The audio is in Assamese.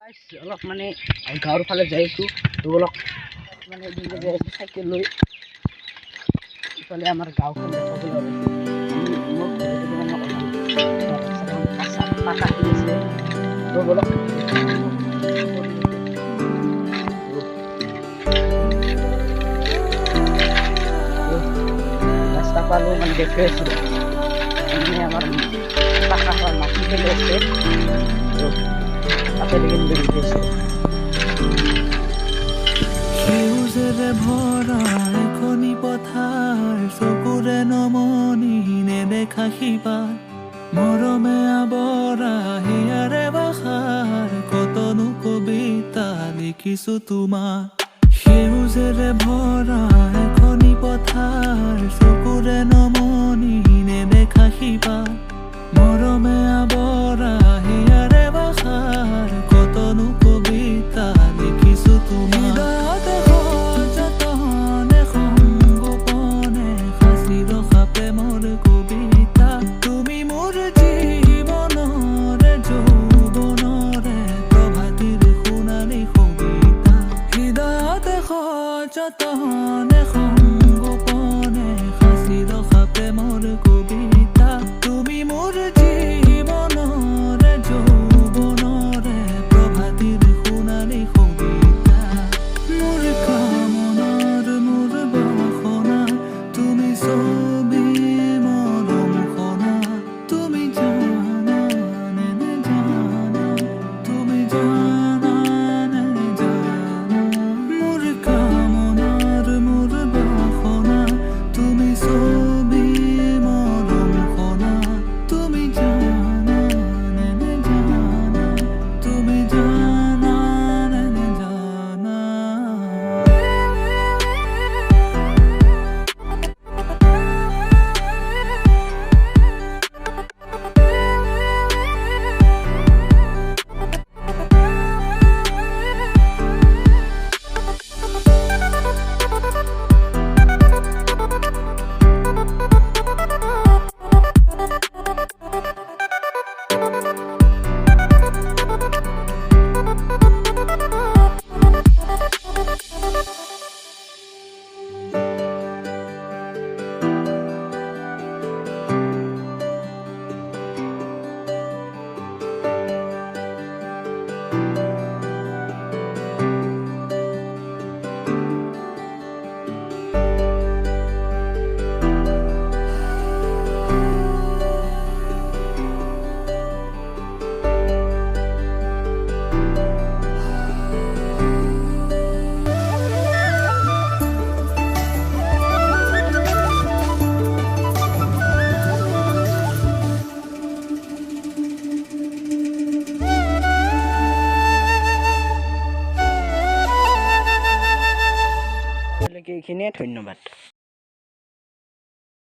অলপ মানে গাঁৱৰ ফালে যাই আছোঁ তো অলপ মানে যাই আছোঁ চাইকেল লৈ ইফালে আমাৰ গাঁওখন দেখাবলৈ পাতা কিনিছে তো অলপ ৰাস্তা পালোঁ মানে দেখি আছোঁ মানে আমাৰ পাকা হোৱাৰ মাটি ফেলে আছে সেউজেৰে ভৰা এখনি পথাৰ চকুৰে নমনি নেদেখা শিপাৰ মৰমে আৱৰা হিয়াৰে ভাষাৰ কতনো কবিতা লিখিছো তোমাৰ সেউজেৰে ভৰা এখনি পথাৰ চকুৰে নমনি নেদেখা শিপাৰ মৰমে আৱৰা হিয়াৰে ভাষাৰ কতনো কবিতা লিখিছো তোমাৰ যতনে সংগোপনে সাঁচি ৰখা প্ৰেমৰ কবিতা তুমি মোৰ জীৱনৰে যৌৱনৰে প্ৰভাতিৰ সোণালী কবিতা হৃদয়তে যতনে সংগোপনে সাঁচি ৰখা প্ৰেমৰ কবিতা তুমি মোৰ জীৱনৰে যৌৱনৰে প্ৰভাতিৰ সোণালী কবিতা মোৰ কামনাৰ মোৰ বাসনা তুমি ছবি মৰম খনা তুমি জানা নে জানা তুমি জানা নে জানা মোৰ কামনাৰ মোৰ বাসনা তুমি ছবি মৰম খনা তুমি জানা নে জানা তুমি জানা নে জানা এইখিনিয়ে ধন্যবাদ।